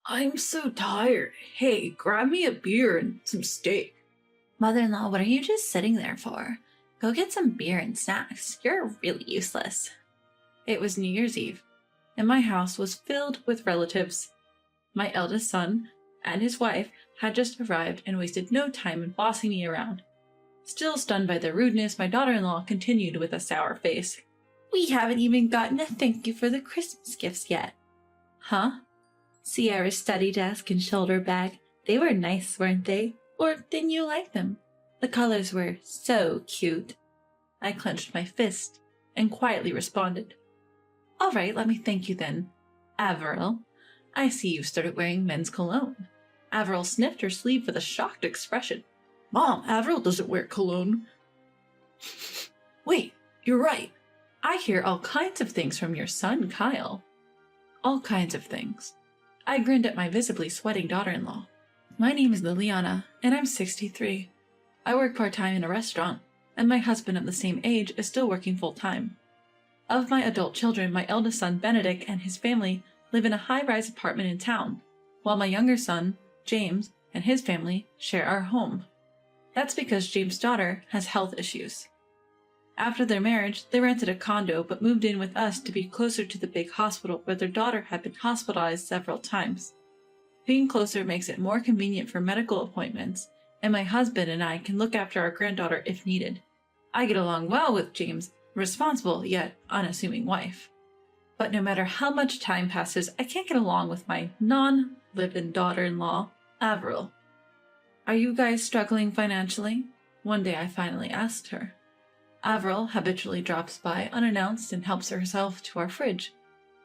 I'm so tired. Hey, grab me a beer and some steak. Mother-in-law, what are you just sitting there for? Go get some beer and snacks. You're really useless. It was New Year's Eve, and my house was filled with relatives. My eldest son and his wife had just arrived and wasted no time in bossing me around. Still stunned by their rudeness, my daughter-in-law continued with a sour face. We haven't even gotten a thank you for the Christmas gifts yet. Huh? Sierra's study desk and shoulder bag, they were nice, weren't they? Or didn't you like them? The colors were so cute. I clenched my fist and quietly responded. All right, let me thank you then. Avril, I see you started wearing men's cologne. Avril sniffed her sleeve with a shocked expression. Mom, Avril doesn't wear cologne. Wait, you're right. I hear all kinds of things from your son, Kyle. All kinds of things. I grinned at my visibly sweating daughter-in-law. My name is Liliana, and I'm 63. I work part-time in a restaurant, and my husband at the same age is still working full-time. Of my adult children, my eldest son, Benedict, and his family live in a high-rise apartment in town, while my younger son, James, and his family share our home. That's because James' daughter has health issues. After their marriage, they rented a condo but moved in with us to be closer to the big hospital where their daughter had been hospitalized several times. Being closer makes it more convenient for medical appointments, and my husband and I can look after our granddaughter if needed. I get along well with James' responsible yet unassuming wife. But no matter how much time passes, I can't get along with my non-live-in daughter-in-law, Avril. Are you guys struggling financially? One day I finally asked her. Avril habitually drops by unannounced and helps herself to our fridge.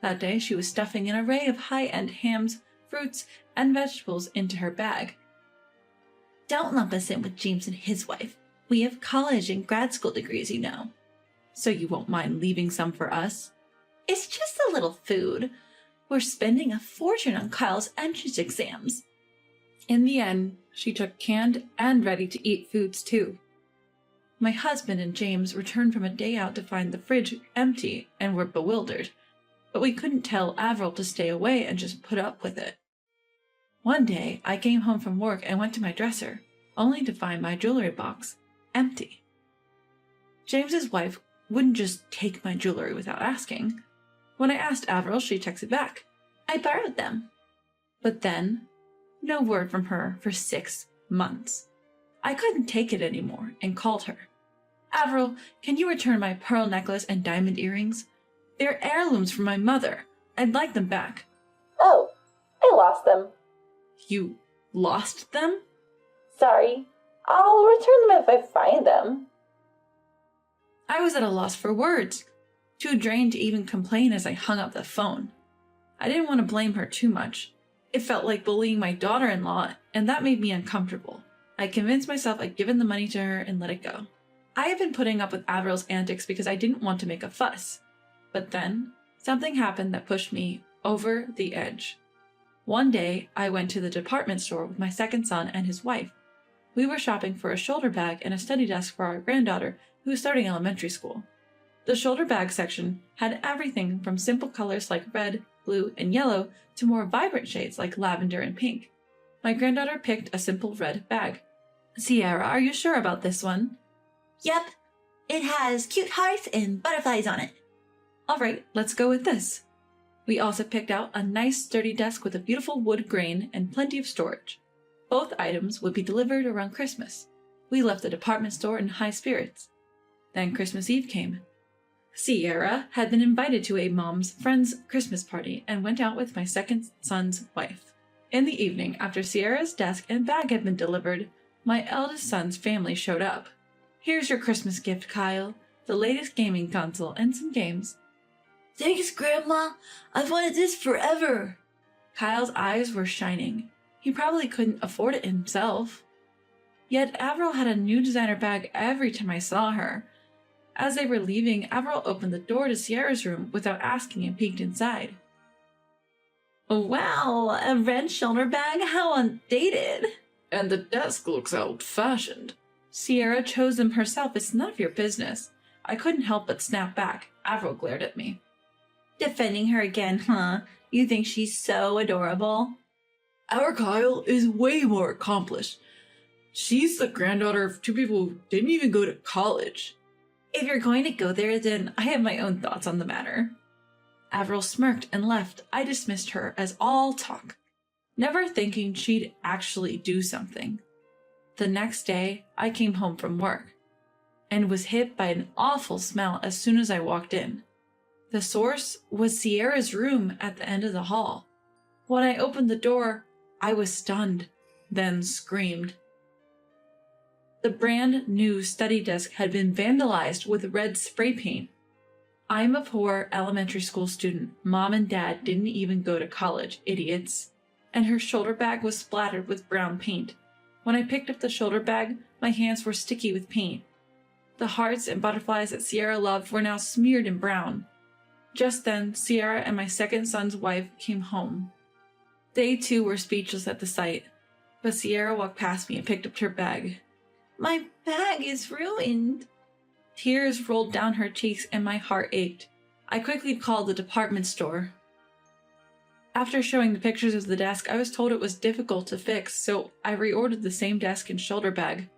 That day she was stuffing an array of high-end hams, fruits, and vegetables into her bag. Don't lump us in with James and his wife. We have college and grad school degrees, you know. So you won't mind leaving some for us? It's just a little food. We're spending a fortune on Kyle's entrance exams. In the end, she took canned and ready-to-eat foods too. My husband and James returned from a day out to find the fridge empty and were bewildered, but we couldn't tell Avril to stay away and just put up with it. One day, I came home from work and went to my dresser, only to find my jewelry box empty. James's wife wouldn't just take my jewelry without asking. When I asked Avril, she texted back, I borrowed them. But then, no word from her for 6 months. I couldn't take it anymore and called her. Avril, can you return my pearl necklace and diamond earrings? They're heirlooms from my mother. I'd like them back. Oh, I lost them. You lost them? Sorry. I'll return them if I find them. I was at a loss for words, too drained to even complain as I hung up the phone. I didn't want to blame her too much. It felt like bullying my daughter-in-law, and that made me uncomfortable. I convinced myself I'd given the money to her and let it go. I had been putting up with Avril's antics because I didn't want to make a fuss. But then, something happened that pushed me over the edge. One day, I went to the department store with my second son and his wife. We were shopping for a shoulder bag and a study desk for our granddaughter, who was starting elementary school. The shoulder bag section had everything from simple colors like red, blue, and yellow to more vibrant shades like lavender and pink. My granddaughter picked a simple red bag. Sierra, are you sure about this one? Yep. It has cute hearts and butterflies on it. All right, let's go with this. We also picked out a nice sturdy desk with a beautiful wood grain and plenty of storage. Both items would be delivered around Christmas. We left the department store in high spirits. Then Christmas Eve came. Sierra had been invited to a mom's friend's Christmas party and went out with my second son's wife. In the evening, after Sierra's desk and bag had been delivered, my eldest son's family showed up. Here's your Christmas gift, Kyle. The latest gaming console and some games. Thanks, Grandma. I've wanted this forever. Kyle's eyes were shining. He probably couldn't afford it himself. Yet Avril had a new designer bag every time I saw her. As they were leaving, Avril opened the door to Sierra's room without asking and peeked inside. Wow, a red shoulder bag? How undated. And the desk looks old-fashioned. Sierra chose them herself. It's none of your business. I couldn't help but snap back. Avril glared at me. Defending her again, huh? You think she's so adorable? Our Kyle is way more accomplished. She's the granddaughter of two people who didn't even go to college. If you're going to go there, then I have my own thoughts on the matter. Avril smirked and left. I dismissed her as all talk, never thinking she'd actually do something. The next day, I came home from work and was hit by an awful smell as soon as I walked in. The source was Sierra's room at the end of the hall. When I opened the door, I was stunned, then screamed. The brand new study desk had been vandalized with red spray paint. I'm a poor elementary school student. Mom and Dad didn't even go to college, idiots. And her shoulder bag was splattered with brown paint. When I picked up the shoulder bag, my hands were sticky with paint. The hearts and butterflies that Sierra loved were now smeared in brown. Just then, Sierra and my second son's wife came home. They too were speechless at the sight, but Sierra walked past me and picked up her bag. My bag is ruined. Tears rolled down her cheeks and my heart ached. I quickly called the department store. After showing the pictures of the desk, I was told it was difficult to fix, so I reordered the same desk and shoulder bag.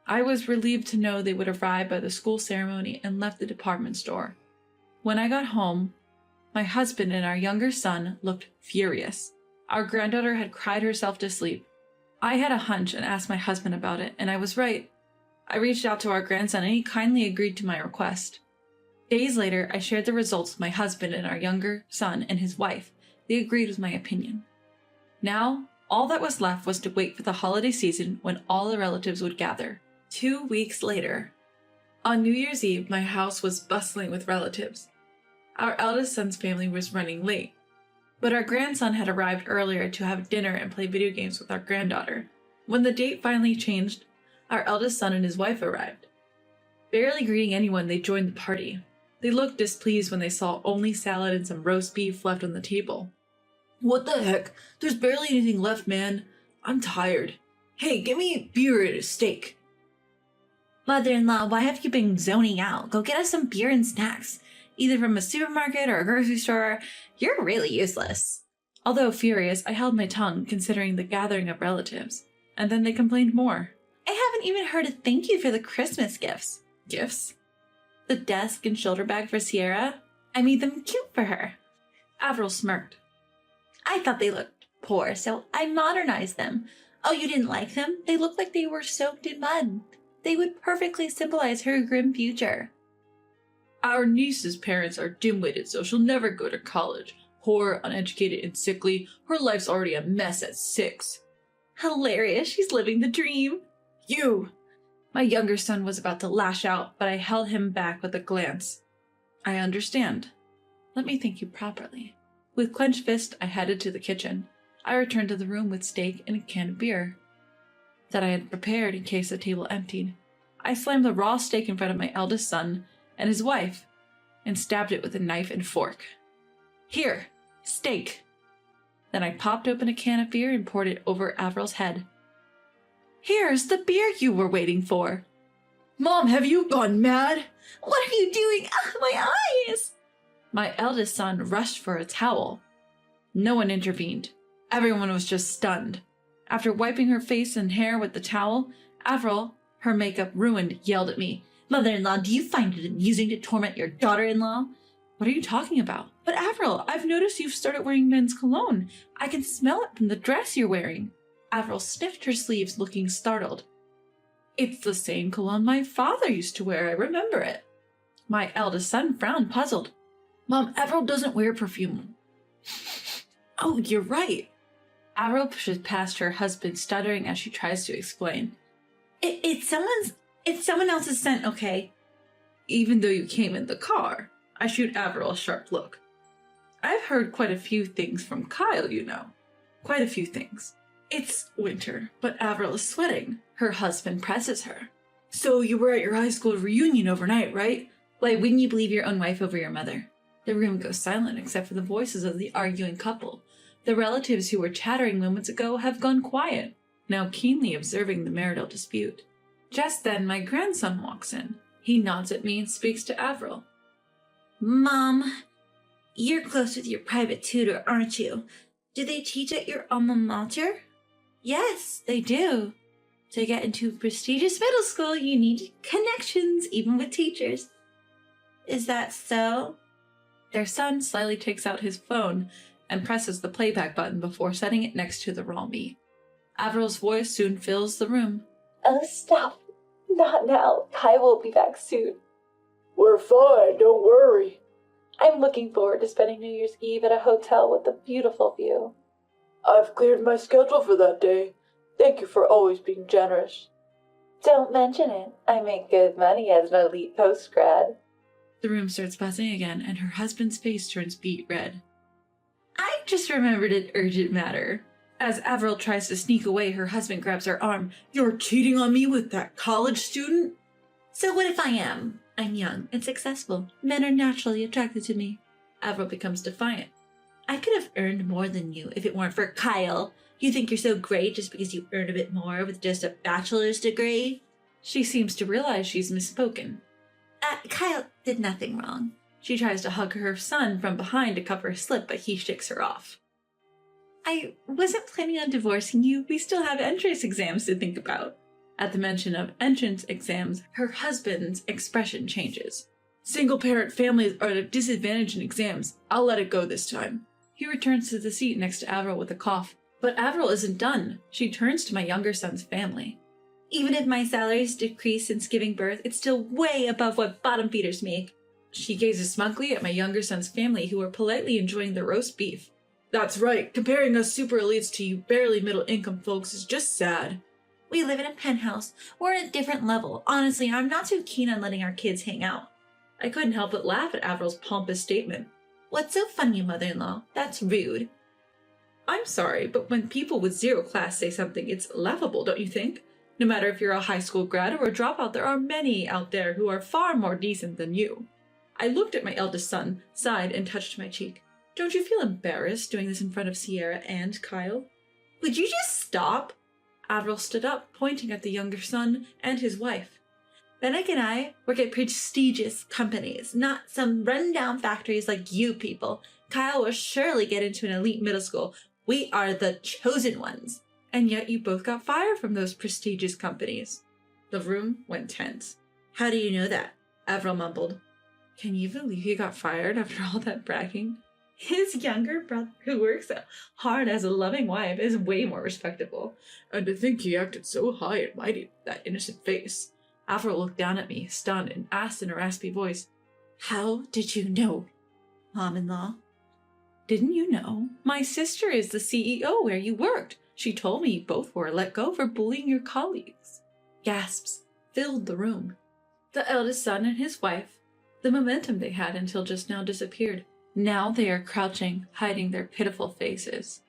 I was relieved to know they would arrive by the school ceremony and left the department store. When I got home, my husband and our younger son looked furious. Our granddaughter had cried herself to sleep. I had a hunch and asked my husband about it, and I was right. I reached out to our grandson and he kindly agreed to my request. Days later, I shared the results with my husband and our younger son and his wife. They agreed with my opinion. Now, all that was left was to wait for the holiday season when all the relatives would gather. 2 weeks later, on New Year's Eve, my house was bustling with relatives. Our eldest son's family was running late, but our grandson had arrived earlier to have dinner and play video games with our granddaughter. When the date finally changed, our eldest son and his wife arrived. Barely greeting anyone, they joined the party. They looked displeased when they saw only salad and some roast beef left on the table. What the heck? There's barely anything left, man. I'm tired. Hey, get me beer and a steak. Mother-in-law, why have you been zoning out? Go get us some beer and snacks, either from a supermarket or a grocery store. You're really useless. Although furious, I held my tongue, considering the gathering of relatives. And then they complained more. I haven't even heard a thank you for the Christmas gifts. Gifts? The desk and shoulder bag for Sierra? I made them cute for her. Avril smirked. I thought they looked poor, so I modernized them. Oh, you didn't like them? They looked like they were soaked in mud. They would perfectly symbolize her grim future. Our niece's parents are dim-witted, so she'll never go to college. Poor, uneducated, and sickly. Her life's already a mess at 6. Hilarious. She's living the dream. You! My younger son was about to lash out, but I held him back with a glance. I understand. Let me thank you properly. With clenched fist, I headed to the kitchen. I returned to the room with steak and a can of beer that I had prepared in case the table emptied. I slammed the raw steak in front of my eldest son and his wife and stabbed it with a knife and fork. Here, steak. Then I popped open a can of beer and poured it over Avril's head. Here's the beer you were waiting for. Mom, have you gone mad? What are you doing? Ah, my eyes! My eldest son rushed for a towel. No one intervened. Everyone was just stunned. After wiping her face and hair with the towel, Avril, her makeup ruined, yelled at me. Mother-in-law, do you find it amusing to torment your daughter-in-law? What are you talking about? But Avril, I've noticed you've started wearing men's cologne. I can smell it from the dress you're wearing. Avril sniffed her sleeves, looking startled. It's the same cologne my father used to wear. I remember it. My eldest son frowned, puzzled. Mom, Avril doesn't wear perfume. Oh, you're right. Avril pushes past her husband, stuttering as she tries to explain. It's someone else's scent, okay? Even though you came in the car. I shoot Avril a sharp look. I've heard quite a few things from Kyle, you know. Quite a few things. It's winter, but Avril is sweating. Her husband presses her. So you were at your high school reunion overnight, right? Why wouldn't you believe your own wife over your mother? The room goes silent except for the voices of the arguing couple. The relatives who were chattering moments ago have gone quiet, now keenly observing the marital dispute. Just then, my grandson walks in. He nods at me and speaks to Avril. Mom, you're close with your private tutor, aren't you? Do they teach at your alma mater? Yes, they do. To get into prestigious middle school, you need connections, even with teachers. Is that so? Their son slyly takes out his phone and presses the playback button before setting it next to the raw meat. Averil's voice soon fills the room. Oh, stop. Not now. Kai will be back soon. We're fine, don't worry. I'm looking forward to spending New Year's Eve at a hotel with a beautiful view. I've cleared my schedule for that day. Thank you for always being generous. Don't mention it. I make good money as an elite post-grad. The room starts buzzing again, and her husband's face turns beet red. I just remembered an urgent matter. As Avril tries to sneak away, her husband grabs her arm. You're cheating on me with that college student? So what if I am? I'm young and successful. Men are naturally attracted to me. Avril becomes defiant. I could have earned more than you if it weren't for Kyle. You think you're so great just because you earned a bit more with just a bachelor's degree? She seems to realize she's misspoken. Kyle did nothing wrong. She tries to hug her son from behind to cover his slip, but he shakes her off. I wasn't planning on divorcing you. We still have entrance exams to think about. At the mention of entrance exams, her husband's expression changes. Single-parent families are at a disadvantage in exams. I'll let it go this time. He returns to the seat next to Avril with a cough. But Avril isn't done. She turns to my younger son's family. Even if my salary's decreased since giving birth, it's still way above what bottom feeders make. She gazes smugly at my younger son's family, who are politely enjoying the roast beef. That's right, comparing us super elites to you barely middle-income folks is just sad. We live in a penthouse. We're at a different level. Honestly, I'm not too keen on letting our kids hang out. I couldn't help but laugh at Avril's pompous statement. What's so funny, mother-in-law? That's rude. I'm sorry, but when people with zero class say something, it's laughable, don't you think? No matter if you're a high school grad or a dropout, there are many out there who are far more decent than you. I looked at my eldest son, sighed, and touched my cheek. Don't you feel embarrassed doing this in front of Sierra and Kyle? Would you just stop? Avril stood up, pointing at the younger son and his wife. Benek and I work at prestigious companies, not some rundown factories like you people. Kyle will surely get into an elite middle school. We are the chosen ones. And yet you both got fired from those prestigious companies. The room went tense. How do you know that? Avril mumbled. Can you believe he got fired after all that bragging? His younger brother, who works hard as a loving wife, is way more respectable. And to think he acted so high and mighty with that innocent face. Avril looked down at me, stunned, and asked in a raspy voice, How did you know, Mom-in-law? Didn't you know? My sister is the CEO where you worked. She told me you both were let go for bullying your colleagues. Gasps filled the room. The eldest son and his wife, the momentum they had until just now disappeared. Now they are crouching, hiding their pitiful faces.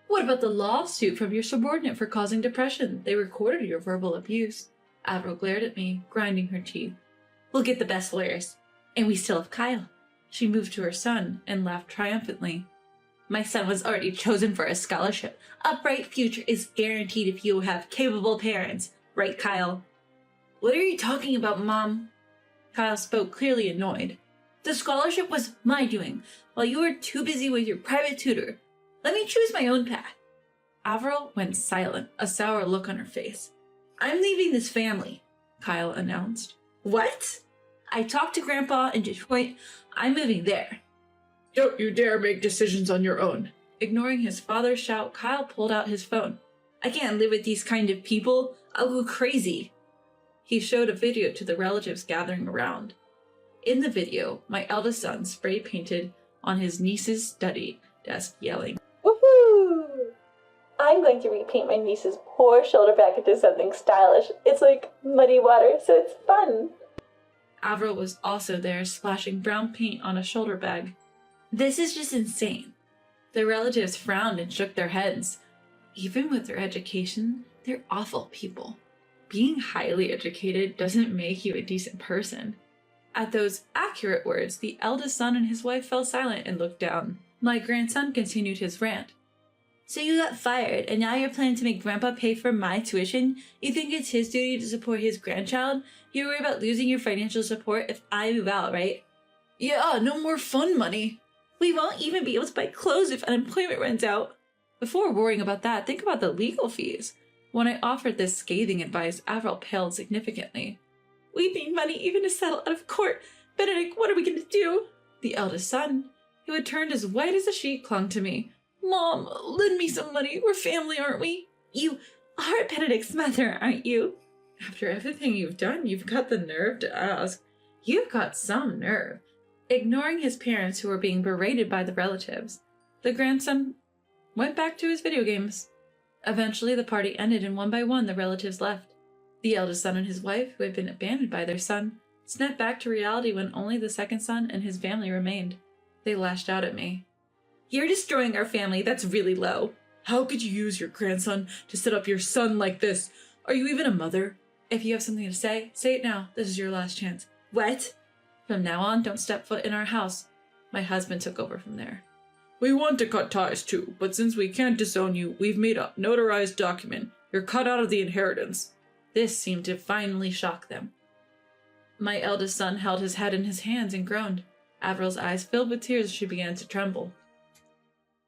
What about the lawsuit from your subordinate for causing depression? They recorded your verbal abuse. Avril glared at me, grinding her teeth. We'll get the best lawyers. And we still have Kyle. She moved to her son and laughed triumphantly. My son was already chosen for a scholarship. A bright future is guaranteed if you have capable parents. Right, Kyle? What are you talking about, Mom? Kyle spoke, clearly annoyed. The scholarship was my doing, while you were too busy with your private tutor. Let me choose my own path. Avril went silent, a sour look on her face. I'm leaving this family, Kyle announced. What? I talked to Grandpa in Detroit. I'm moving there. Don't you dare make decisions on your own. Ignoring his father's shout, Kyle pulled out his phone. I can't live with these kind of people. I'll go crazy. He showed a video to the relatives gathering around. In the video, my eldest son spray painted on his niece's study desk, yelling, Woohoo! I'm going to repaint my niece's poor shoulder back into something stylish. It's like muddy water, so it's fun. Avril was also there, splashing brown paint on a shoulder bag. This is just insane. The relatives frowned and shook their heads. Even with their education, they're awful people. Being highly educated doesn't make you a decent person. At those accurate words, the eldest son and his wife fell silent and looked down. My grandson continued his rant. So you got fired, and now you're planning to make Grandpa pay for my tuition? You think it's his duty to support his grandchild? You worry about losing your financial support if I move out, right? Yeah, no more fun money. We won't even be able to buy clothes if unemployment runs out. Before worrying about that, think about the legal fees. When I offered this scathing advice, Avril paled significantly. We need money even to settle out of court. Benedict, what are we going to do? The eldest son, who had turned as white as a sheet, clung to me. Mom, lend me some money. We're family, aren't we? You are Benedict's mother, aren't you? After everything you've done, you've got the nerve to ask. You've got some nerve. Ignoring his parents who were being berated by the relatives, the grandson went back to his video games. Eventually, the party ended and one by one the relatives left. The eldest son and his wife, who had been abandoned by their son, snapped back to reality when only the second son and his family remained. They lashed out at me. You're destroying our family. That's really low. How could you use your grandson to set up your son like this? Are you even a mother? If you have something to say it now. This is your last chance. What? From now on, don't step foot in our house. My husband took over from there. We want to cut ties too, but since we can't disown you, we've made a notarized document. You're cut out of the inheritance. This seemed to finally shock them. My eldest son held his head in his hands and groaned. Avril's eyes filled with tears as she began to tremble.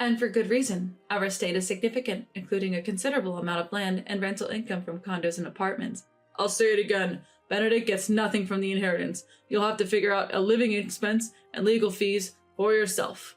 And for good reason. Our estate is significant, including a considerable amount of land and rental income from condos and apartments. I'll say it again. Benedict gets nothing from the inheritance. You'll have to figure out a living expense and legal fees for yourself.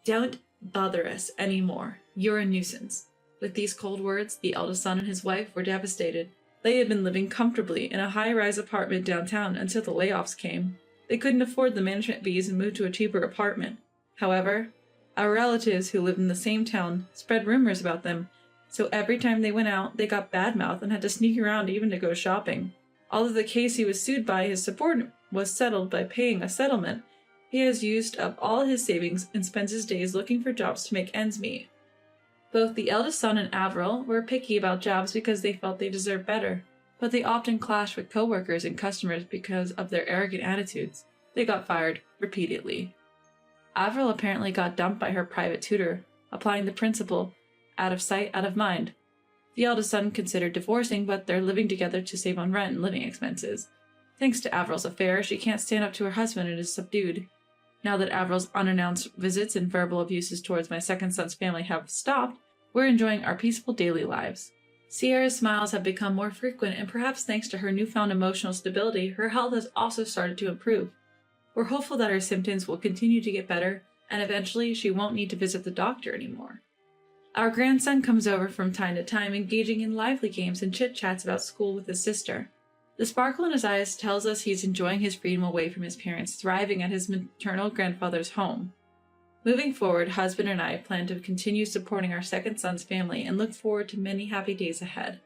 Don't bother us anymore. You're a nuisance. With these cold words, the eldest son and his wife were devastated. They had been living comfortably in a high-rise apartment downtown until the layoffs came. They couldn't afford the management fees and moved to a cheaper apartment. However, our relatives who lived in the same town spread rumors about them, so every time they went out, they got badmouthed and had to sneak around even to go shopping. Although the case he was sued by his subordinate was settled by paying a settlement, he has used up all his savings and spends his days looking for jobs to make ends meet. Both the eldest son and Avril were picky about jobs because they felt they deserved better, but they often clashed with coworkers and customers because of their arrogant attitudes. They got fired repeatedly. Avril apparently got dumped by her private tutor, applying the principle, out of sight, out of mind. The eldest son considered divorcing, but they're living together to save on rent and living expenses. Thanks to Avril's affair, she can't stand up to her husband and is subdued. Now that Avril's unannounced visits and verbal abuses towards my second son's family have stopped, we're enjoying our peaceful daily lives. Sierra's smiles have become more frequent, and perhaps thanks to her newfound emotional stability, her health has also started to improve. We're hopeful that her symptoms will continue to get better, and eventually she won't need to visit the doctor anymore. Our grandson comes over from time to time, engaging in lively games and chit-chats about school with his sister. The sparkle in his eyes tells us he's enjoying his freedom away from his parents, thriving at his maternal grandfather's home. Moving forward, husband and I plan to continue supporting our second son's family and look forward to many happy days ahead.